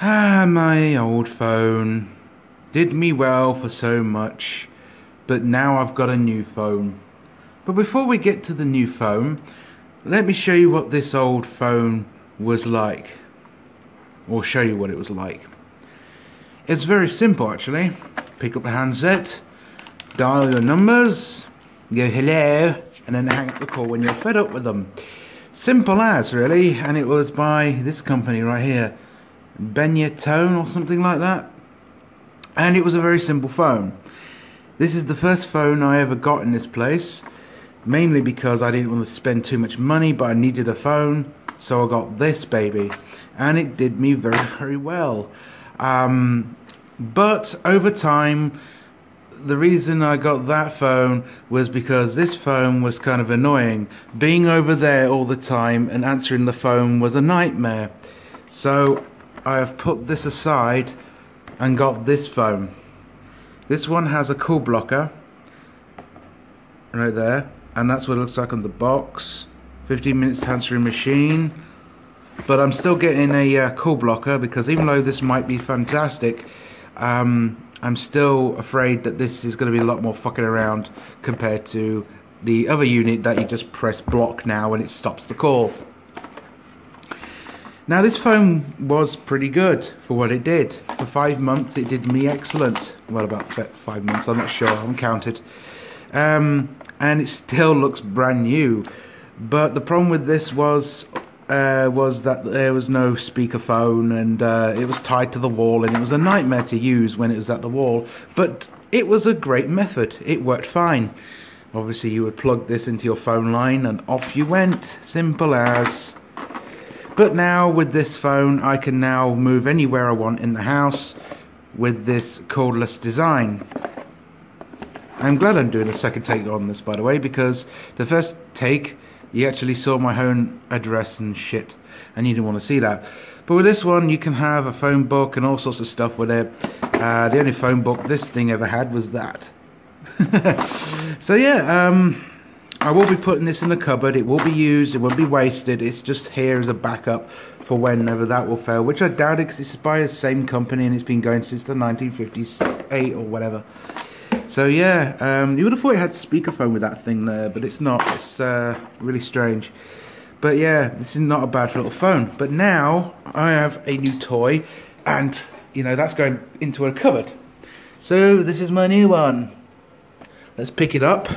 My old phone did me well for so much, but now I've got a new phone. But before we get to the new phone, let me show you what this old phone was like, or show you what it was like. It's very simple actually. Pick up the handset, dial your numbers, go hello, and then hang up the call when you're fed up with them. Simple as, really. And it was by this company right here, Tone or something like that. And it was a very simple phone. This is the first phone I ever got in this place, mainly because I didn't want to spend too much money, but I needed a phone, so I got this baby, and it did me very, very well. But over time, the reason I got that phone was because this phone was kind of annoying. Being over there all the time and answering the phone was a nightmare. So I have put this aside and got this phone. This one has a call blocker right there, and that's what it looks like on the box. 15 minutes answering machine. But I'm still getting a call blocker because even though this might be fantastic, I'm still afraid that this is going to be a lot more fucking around compared to the other unit that you just press block now and it stops the call. Now this phone was pretty good for what it did. For 5 months it did me excellent. Well, about 5 months, I'm not sure, I haven't counted. And it still looks brand new. But the problem with this was that there was no speakerphone, and it was tied to the wall, and it was a nightmare to use when it was at the wall. But it was a great method. It worked fine. Obviously you would plug this into your phone line and off you went. Simple as. But now with this phone I can now move anywhere I want in the house with this cordless design. I'm glad I'm doing a second take on this, by the way, because the first take you actually saw my home address and shit, and you didn't want to see that. But with this one, you can have a phone book and all sorts of stuff with it. The only phone book this thing ever had was that. So yeah, I will be putting this in the cupboard. It will be used, it won't be wasted. It's just here as a backup for whenever that will fail, which I doubt it because it's by the same company and it's been going since the 1958 or whatever. So yeah, you would have thought it had speakerphone with that thing there, but it's not. It's really strange. But yeah, this is not a bad little phone. But now I have a new toy, and you know that's going into a cupboard. So this is my new one. Let's pick it up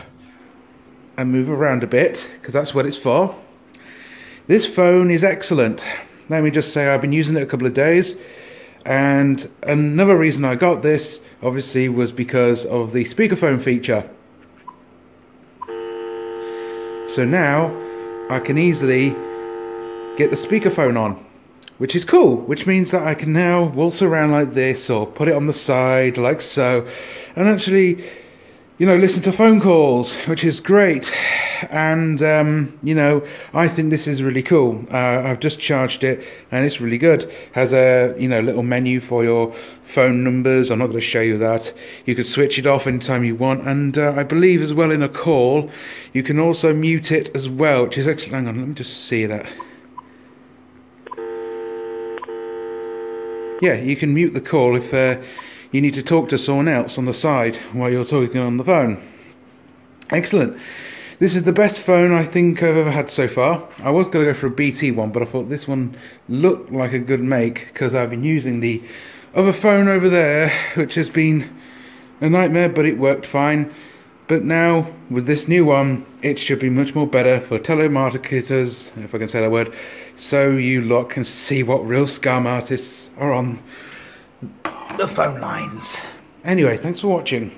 and move around a bit, because that's what it's for. This phone is excellent. Let me just say I've been using it a couple of days. And another reason I got this, obviously, was because of the speakerphone feature. So now I can easily get the speakerphone on, which is cool, which means that I can now waltz around like this or put it on the side like so, and actually, you know, listen to phone calls, which is great. And you know, I think this is really cool. I've just charged it and it's really good. Has a, you know, little menu for your phone numbers. I'm not going to show you that. You can switch it off anytime you want, and I believe as well in a call you can also mute it as well, which is excellent. Hang on, let me just see that. Yeah, you can mute the call if you need to talk to someone else on the side while you're talking on the phone. Excellent. This is the best phone I think I've ever had so far. I was going to go for a BT one, but I thought this one looked like a good make because I've been using the other phone over there, which has been a nightmare, but it worked fine. But now, with this new one, it should be much more better for telemarketers, if I can say that word, so you lot can see what real scam artists are on the phone lines. Anyway, thanks for watching.